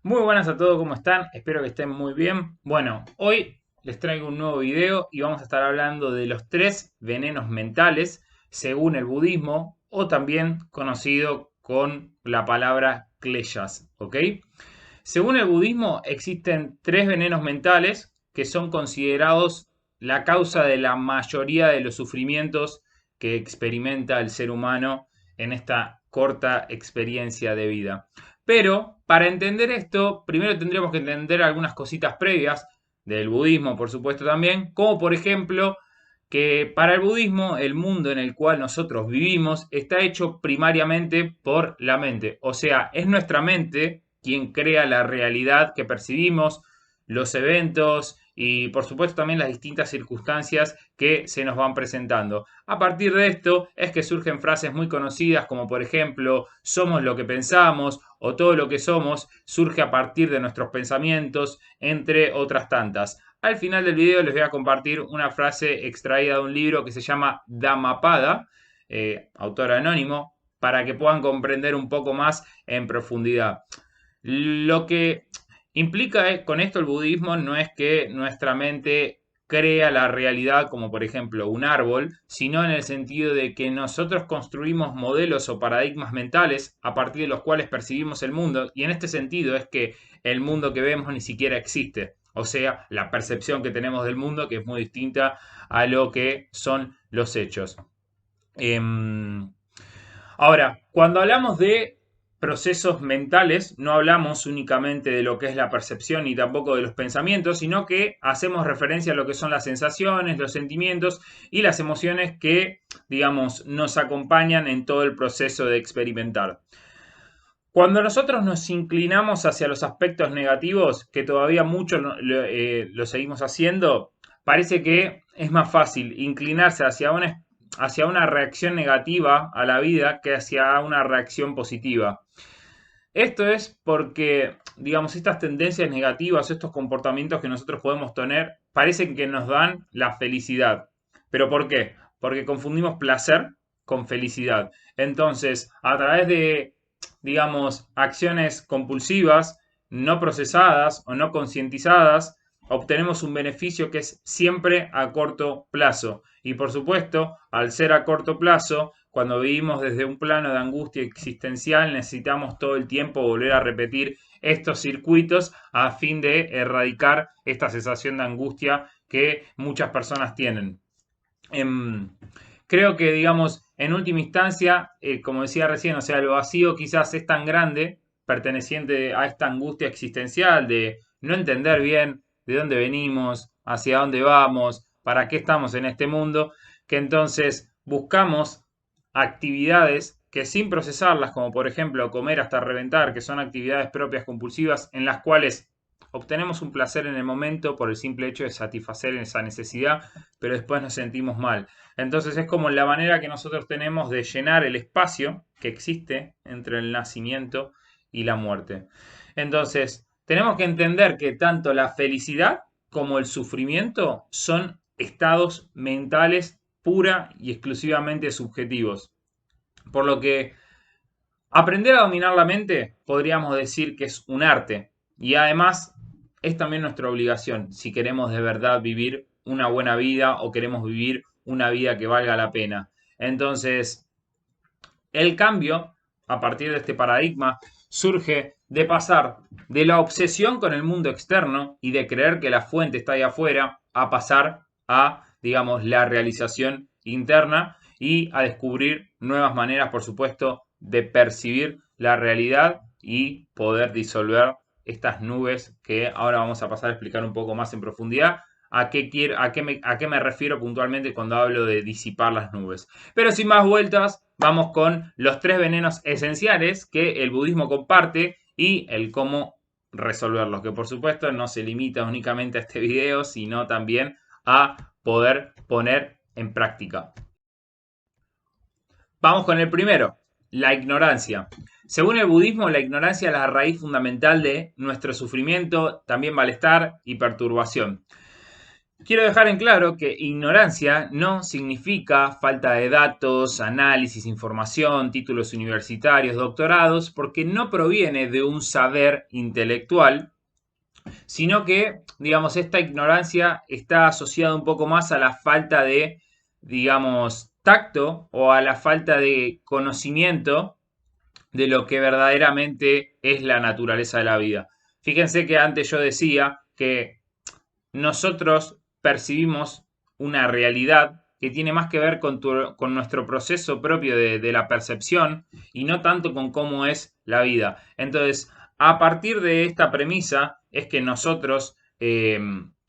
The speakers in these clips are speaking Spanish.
Muy buenas a todos, ¿cómo están? Espero que estén muy bien. Bueno, hoy les traigo un nuevo video y vamos a estar hablando de los tres venenos mentales según el budismo o también conocido con la palabra kleshas, ¿ok? Según el budismo existen tres venenos mentales que son considerados la causa de la mayoría de los sufrimientos que experimenta el ser humano en esta corta experiencia de vida. Pero para entender esto, primero tendríamos que entender algunas cositas previas del budismo, por supuesto también, como por ejemplo que para el budismo el mundo en el cual nosotros vivimos está hecho primariamente por la mente. O sea, es nuestra mente quien crea la realidad que percibimos, los eventos y por supuesto también las distintas circunstancias que se nos van presentando. A partir de esto es que surgen frases muy conocidas como por ejemplo somos lo que pensamos o todo lo que somos surge a partir de nuestros pensamientos, entre otras tantas. Al final del video les voy a compartir una frase extraída de un libro que se llama Dhammapada, autor anónimo, para que puedan comprender un poco más en profundidad. Lo que implica con esto el budismo no es que nuestra mente crea la realidad como por ejemplo un árbol, sino en el sentido de que nosotros construimos modelos o paradigmas mentales a partir de los cuales percibimos el mundo y en este sentido es que el mundo que vemos ni siquiera existe. O sea, la percepción que tenemos del mundo que es muy distinta a lo que son los hechos. Ahora, cuando hablamos de procesos mentales, no hablamos únicamente de lo que es la percepción ni tampoco de los pensamientos, sino que hacemos referencia a lo que son las sensaciones, los sentimientos y las emociones que, digamos, nos acompañan en todo el proceso de experimentar. Cuando nosotros nos inclinamos hacia los aspectos negativos, que todavía mucho lo seguimos haciendo, parece que es más fácil inclinarse hacia una reacción negativa a la vida que hacia una reacción positiva. Esto es porque, digamos, estas tendencias negativas, estos comportamientos que nosotros podemos tener, parecen que nos dan la felicidad. ¿Pero por qué? Porque confundimos placer con felicidad. Entonces, a través de, digamos, acciones compulsivas, no procesadas o no concientizadas, obtenemos un beneficio que es siempre a corto plazo. Y por supuesto, al ser a corto plazo, cuando vivimos desde un plano de angustia existencial, necesitamos todo el tiempo volver a repetir estos circuitos a fin de erradicar esta sensación de angustia que muchas personas tienen. Em, Creo que, digamos, en última instancia, como decía recién, o sea, el vacío quizás es tan grande, perteneciente a esta angustia existencial de no entender bien de dónde venimos, hacia dónde vamos, para qué estamos en este mundo, que entonces buscamos actividades que sin procesarlas, como por ejemplo comer hasta reventar, que son actividades propias compulsivas en las cuales obtenemos un placer en el momento por el simple hecho de satisfacer esa necesidad, pero después nos sentimos mal. Entonces es como la manera que nosotros tenemos de llenar el espacio que existe entre el nacimiento y la muerte. Entonces, tenemos que entender que tanto la felicidad como el sufrimiento son estados mentales pura y exclusivamente subjetivos. Por lo que aprender a dominar la mente podríamos decir que es un arte y además es también nuestra obligación si queremos de verdad vivir una buena vida o queremos vivir una vida que valga la pena. Entonces, el cambio a partir de este paradigma surge de pasar de la obsesión con el mundo externo y de creer que la fuente está ahí afuera a pasar a, digamos, la realización interna y a descubrir nuevas maneras, por supuesto, de percibir la realidad y poder disolver estas nubes que ahora vamos a pasar a explicar un poco más en profundidad. A qué me refiero puntualmente cuando hablo de disipar las nubes? Pero sin más vueltas, vamos con los tres venenos esenciales que el budismo comparte y el cómo resolverlos, que por supuesto no se limita únicamente a este video, sino también a poder poner en práctica. Vamos con el primero, la ignorancia. Según el budismo, la ignorancia es la raíz fundamental de nuestro sufrimiento, también malestar y perturbación. Quiero dejar en claro que ignorancia no significa falta de datos, análisis, información, títulos universitarios, doctorados, porque no proviene de un saber intelectual, sino que, digamos, esta ignorancia está asociada un poco más a la falta de, digamos, tacto o a la falta de conocimiento de lo que verdaderamente es la naturaleza de la vida. Fíjense que antes yo decía que nosotros percibimos una realidad que tiene más que ver con nuestro proceso propio de la percepción y no tanto con cómo es la vida. Entonces, a partir de esta premisa es que nosotros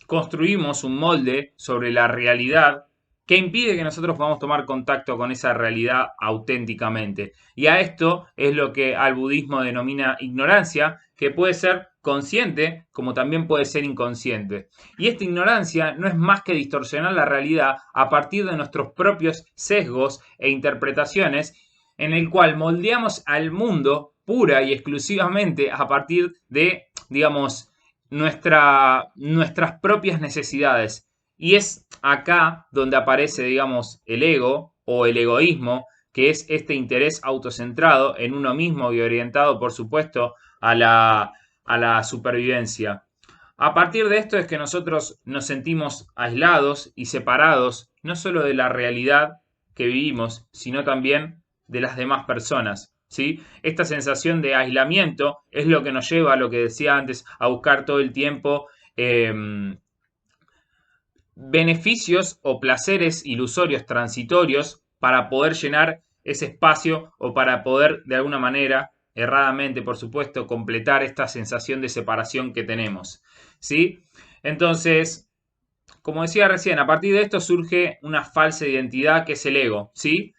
construimos un molde sobre la realidad que impide que nosotros podamos tomar contacto con esa realidad auténticamente. Y a esto es lo que al budismo denomina ignorancia, que puede ser consciente como también puede ser inconsciente. Y esta ignorancia no es más que distorsionar la realidad a partir de nuestros propios sesgos e interpretaciones, en el cual moldeamos al mundo pura y exclusivamente a partir de, digamos, nuestras propias necesidades. Y es acá donde aparece, digamos, el ego o el egoísmo, que es este interés autocentrado en uno mismo y orientado, por supuesto, a la supervivencia. A partir de esto es que nosotros nos sentimos aislados y separados, no solo de la realidad que vivimos, sino también de las demás personas. ¿Sí? Esta sensación de aislamiento es lo que nos lleva, a lo que decía antes, a buscar todo el tiempo beneficios o placeres ilusorios transitorios para poder llenar ese espacio o para poder de alguna manera, erradamente por supuesto, completar esta sensación de separación que tenemos. ¿Sí? Entonces, como decía recién, a partir de esto surge una falsa identidad que es el ego. ¿Sí?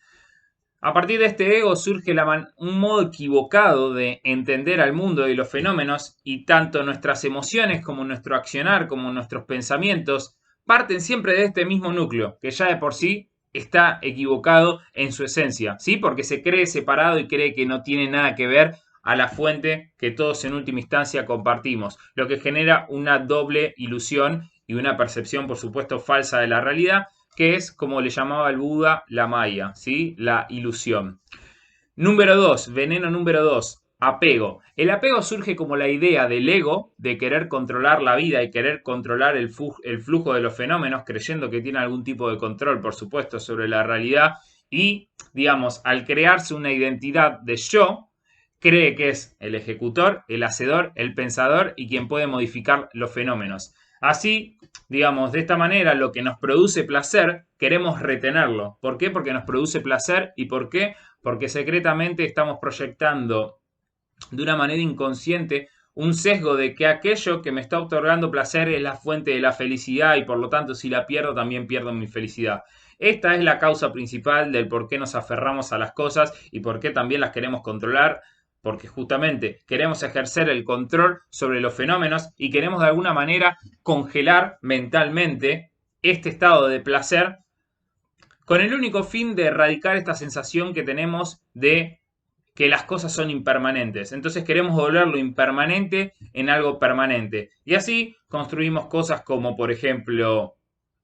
A partir de este ego surge un modo equivocado de entender al mundo y los fenómenos, y tanto nuestras emociones como nuestro accionar, como nuestros pensamientos, parten siempre de este mismo núcleo, que ya de por sí está equivocado en su esencia, ¿sí? Porque se cree separado y cree que no tiene nada que ver a la fuente que todos en última instancia compartimos, lo que genera una doble ilusión y una percepción, por supuesto, falsa de la realidad, que es como le llamaba el Buda la Maya, ¿sí? La ilusión. Número 2, veneno número 2, apego. El apego surge como la idea del ego de querer controlar la vida y querer controlar el flujo de los fenómenos, creyendo que tiene algún tipo de control, por supuesto, sobre la realidad. Y, digamos, al crearse una identidad de yo, cree que es el ejecutor, el hacedor, el pensador y quien puede modificar los fenómenos. Así, digamos, de esta manera, lo que nos produce placer, queremos retenerlo. ¿Por qué? Porque nos produce placer. ¿Y por qué? Porque secretamente estamos proyectando de una manera inconsciente un sesgo de que aquello que me está otorgando placer es la fuente de la felicidad y por lo tanto si la pierdo también pierdo mi felicidad. Esta es la causa principal del por qué nos aferramos a las cosas y por qué también las queremos controlar, porque justamente queremos ejercer el control sobre los fenómenos y queremos de alguna manera congelar mentalmente este estado de placer con el único fin de erradicar esta sensación que tenemos de que las cosas son impermanentes. Entonces queremos volver lo impermanente en algo permanente. Y así construimos cosas como, por ejemplo,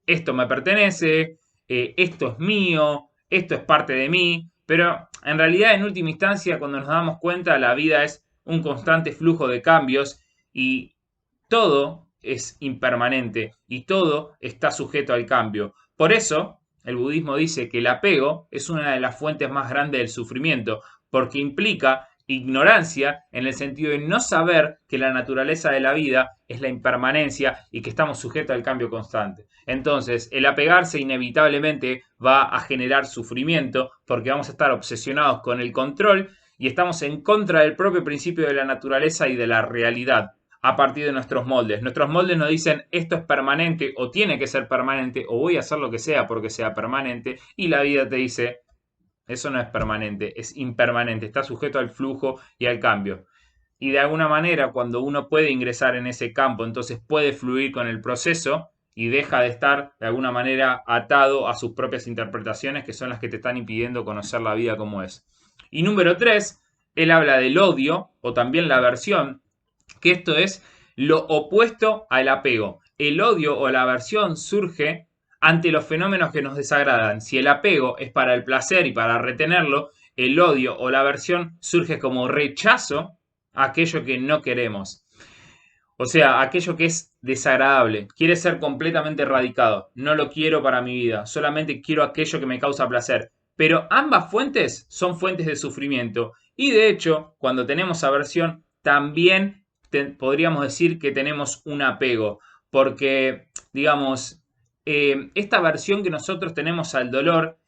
esto me pertenece, esto es mío, esto es parte de mí. Pero en realidad, en última instancia, cuando nos damos cuenta, la vida es un constante flujo de cambios y todo es impermanente y todo está sujeto al cambio. Por eso, el budismo dice que el apego es una de las fuentes más grandes del sufrimiento, porque implica ignorancia en el sentido de no saber que la naturaleza de la vida es la impermanencia y que estamos sujetos al cambio constante. Entonces, el apegarse inevitablemente va a generar sufrimiento porque vamos a estar obsesionados con el control y estamos en contra del propio principio de la naturaleza y de la realidad a partir de nuestros moldes. Nuestros moldes nos dicen esto es permanente o tiene que ser permanente o voy a hacer lo que sea porque sea permanente y la vida te dice eso no es permanente, es impermanente, está sujeto al flujo y al cambio. Y de alguna manera cuando uno puede ingresar en ese campo, entonces puede fluir con el proceso y deja de estar de alguna manera atado a sus propias interpretaciones que son las que te están impidiendo conocer la vida como es. Y número 3, él habla del odio o también la aversión, que esto es lo opuesto al apego. el odio o la aversión surge ante los fenómenos que nos desagradan. Si el apego es para el placer y para retenerlo, el odio o la aversión surge como rechazo a aquello que no queremos. O sea, aquello que es desagradable, quiere ser completamente erradicado. No lo quiero para mi vida, solamente quiero aquello que me causa placer. Pero ambas fuentes son fuentes de sufrimiento. Y de hecho, cuando tenemos aversión, también podríamos decir que tenemos un apego. Porque, digamos, esta aversión que nosotros tenemos al dolor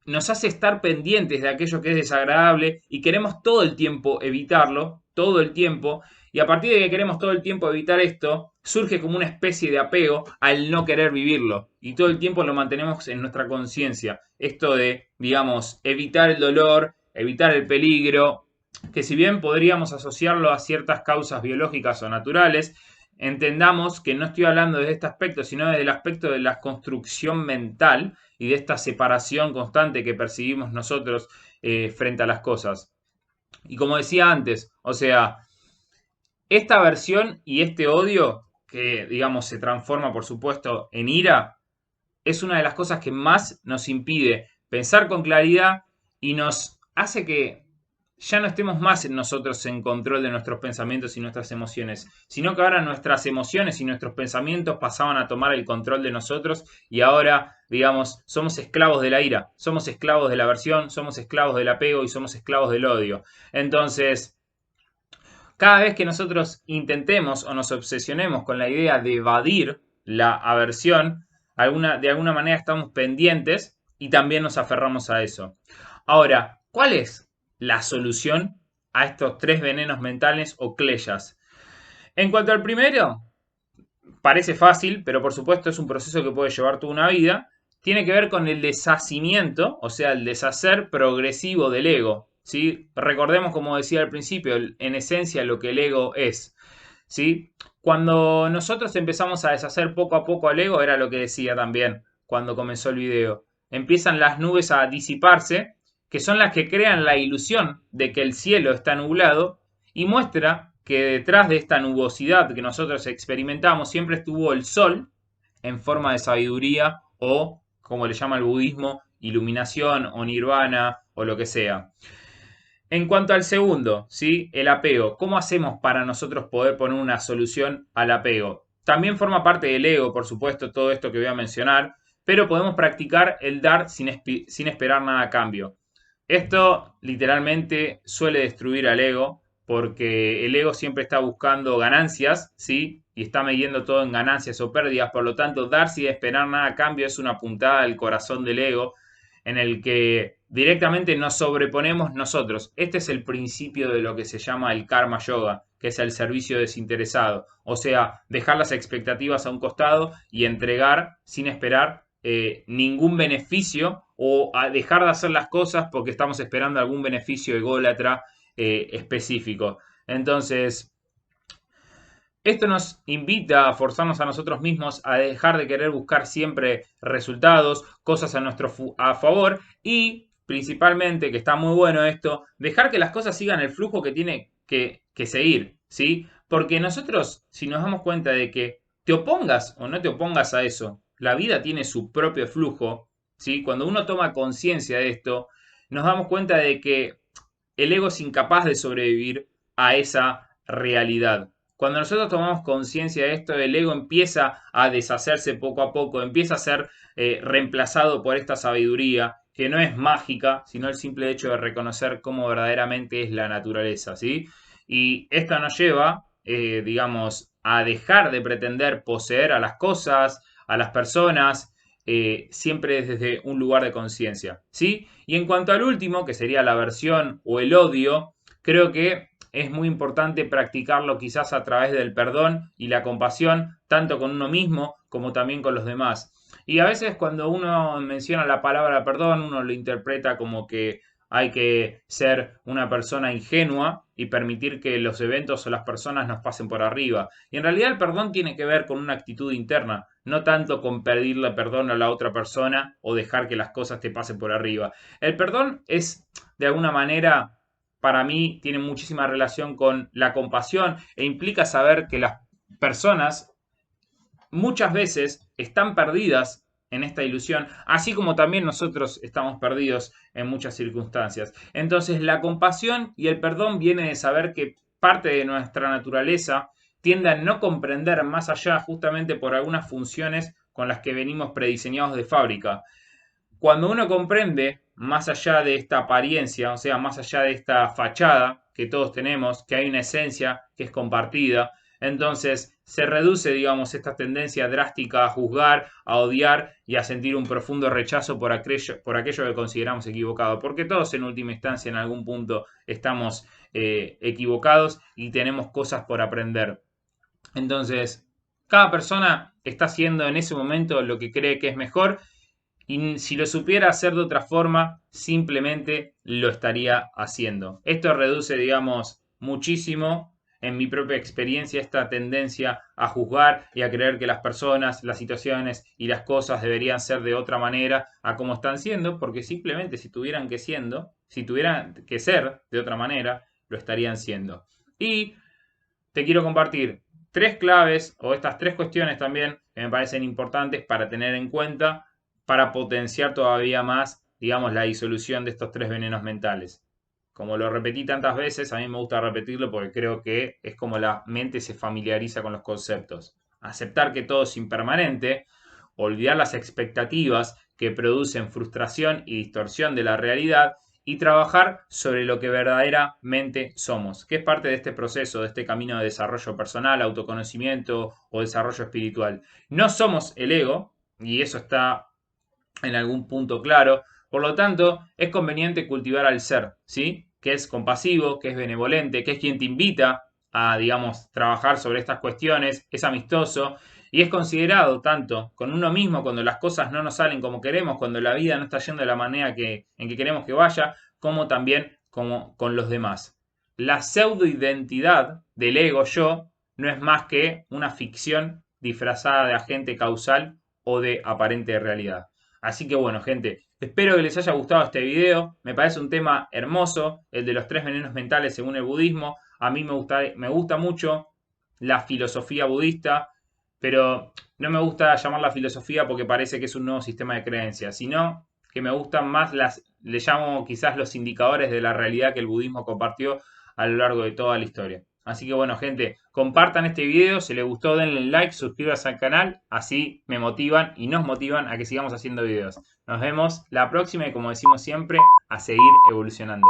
nos hace estar pendientes de aquello que es desagradable y queremos todo el tiempo evitarlo, todo el tiempo, y a partir de que queremos todo el tiempo evitar esto, surge como una especie de apego al no querer vivirlo, y todo el tiempo lo mantenemos en nuestra conciencia. Esto de, digamos, evitar el dolor, evitar el peligro, que si bien podríamos asociarlo a ciertas causas biológicas o naturales, entendamos que no estoy hablando desde este aspecto, sino desde el aspecto de la construcción mental y de esta separación constante que percibimos nosotros frente a las cosas. Y como decía antes, o sea, esta aversión y este odio, que digamos se transforma por supuesto en ira, es una de las cosas que más nos impide pensar con claridad y nos hace que ya no estemos más nosotros en control de nuestros pensamientos y nuestras emociones, sino que ahora nuestras emociones y nuestros pensamientos pasaban a tomar el control de nosotros y ahora, digamos, somos esclavos de la ira, somos esclavos de la aversión, somos esclavos del apego y somos esclavos del odio. Entonces, cada vez que nosotros intentemos o nos obsesionemos con la idea de evadir la aversión, de alguna manera estamos pendientes y también nos aferramos a eso. Ahora, ¿cuál es la solución a estos tres venenos mentales o cleyas? En cuanto al primero, parece fácil, pero por supuesto es un proceso que puede llevar toda una vida. Tiene que ver con el deshacimiento, o sea, el deshacer progresivo del ego. ¿Sí? Recordemos, como decía al principio, en esencia lo que el ego es. ¿Sí? Cuando nosotros empezamos a deshacer poco a poco al ego, era lo que decía también cuando comenzó el video. Empiezan las nubes a disiparse, que son las que crean la ilusión de que el cielo está nublado y muestra que detrás de esta nubosidad que nosotros experimentamos siempre estuvo el sol en forma de sabiduría o, como le llama el budismo, iluminación o nirvana o lo que sea. En cuanto al segundo, ¿sí? El apego. ¿Cómo hacemos para nosotros poder poner una solución al apego? También forma parte del ego, por supuesto, todo esto que voy a mencionar, pero podemos practicar el dar sin esperar nada a cambio. Esto literalmente suele destruir al ego, porque el ego siempre está buscando ganancias, ¿sí? Y está midiendo todo en ganancias o pérdidas, por lo tanto, dar sin esperar nada a cambio es una puntada al corazón del ego, en el que directamente nos sobreponemos nosotros. Este es el principio de lo que se llama el karma yoga, que es el servicio desinteresado. O sea, dejar las expectativas a un costado y entregar sin esperar ningún beneficio o a dejar de hacer las cosas porque estamos esperando algún beneficio ególatra específico. Entonces, esto nos invita a forzarnos a nosotros mismos a dejar de querer buscar siempre resultados, cosas a nuestro a favor y principalmente, que está muy bueno esto, dejar que las cosas sigan el flujo que tiene que seguir, ¿sí? Porque nosotros, si nos damos cuenta de que te opongas o no te opongas a eso, la vida tiene su propio flujo, ¿sí? Cuando uno toma conciencia de esto, nos damos cuenta de que el ego es incapaz de sobrevivir a esa realidad. Cuando nosotros tomamos conciencia de esto, el ego empieza a deshacerse poco a poco, empieza a ser reemplazado por esta sabiduría que no es mágica, sino el simple hecho de reconocer cómo verdaderamente es la naturaleza, ¿sí? Y esto nos lleva, digamos, a dejar de pretender poseer a las cosas, a las personas, siempre desde un lugar de conciencia, ¿sí? Y en cuanto al último, que sería la aversión o el odio, creo que es muy importante practicarlo quizás a través del perdón y la compasión, tanto con uno mismo como también con los demás. Y a veces cuando uno menciona la palabra perdón, uno lo interpreta como que hay que ser una persona ingenua y permitir que los eventos o las personas nos pasen por arriba. Y en realidad el perdón tiene que ver con una actitud interna, no tanto con pedirle perdón a la otra persona o dejar que las cosas te pasen por arriba. El perdón es, de alguna manera, para mí, tiene muchísima relación con la compasión e implica saber que las personas muchas veces están perdidas en esta ilusión, así como también nosotros estamos perdidos en muchas circunstancias. Entonces, la compasión y el perdón viene de saber que parte de nuestra naturaleza tiende a no comprender más allá justamente por algunas funciones con las que venimos prediseñados de fábrica. Cuando uno comprende más allá de esta apariencia, o sea, más allá de esta fachada que todos tenemos, que hay una esencia que es compartida, entonces se reduce, digamos, esta tendencia drástica a juzgar, a odiar y a sentir un profundo rechazo por aquello que consideramos equivocado, porque todos en última instancia en algún punto estamos equivocados y tenemos cosas por aprender. Entonces, cada persona está haciendo en ese momento lo que cree que es mejor y si lo supiera hacer de otra forma, simplemente lo estaría haciendo. Esto reduce, digamos, muchísimo en mi propia experiencia esta tendencia a juzgar y a creer que las personas, las situaciones y las cosas deberían ser de otra manera a como están siendo, porque simplemente si tuvieran que ser de otra manera, lo estarían siendo. Y te quiero compartir tres claves o estas tres cuestiones también que me parecen importantes para tener en cuenta para potenciar todavía más, digamos, la disolución de estos tres venenos mentales. Como lo repetí tantas veces, a mí me gusta repetirlo porque creo que es como la mente se familiariza con los conceptos. Aceptar que todo es impermanente, olvidar las expectativas que producen frustración y distorsión de la realidad y trabajar sobre lo que verdaderamente somos, que es parte de este proceso, de este camino de desarrollo personal, autoconocimiento o desarrollo espiritual. No somos el ego, y eso está en algún punto claro, por lo tanto, es conveniente cultivar al ser, ¿sí? Que es compasivo, que es benevolente, que es quien te invita a, digamos, trabajar sobre estas cuestiones, es amistoso y es considerado tanto con uno mismo cuando las cosas no nos salen como queremos, cuando la vida no está yendo de la manera en que queremos que vaya, como también como con los demás. La pseudoidentidad del ego yo no es más que una ficción disfrazada de agente causal o de aparente realidad. Así que bueno, gente, espero que les haya gustado este video. Me parece un tema hermoso, el de los tres venenos mentales según el budismo. A mí me gusta mucho la filosofía budista, pero no me gusta llamarla filosofía porque parece que es un nuevo sistema de creencias, sino que me gustan más le llamo quizás los indicadores de la realidad que el budismo compartió a lo largo de toda la historia. Así que bueno, gente, compartan este video, si les gustó denle like, suscríbanse al canal, así me motivan y nos motivan a que sigamos haciendo videos. Nos vemos la próxima y como decimos siempre, a seguir evolucionando.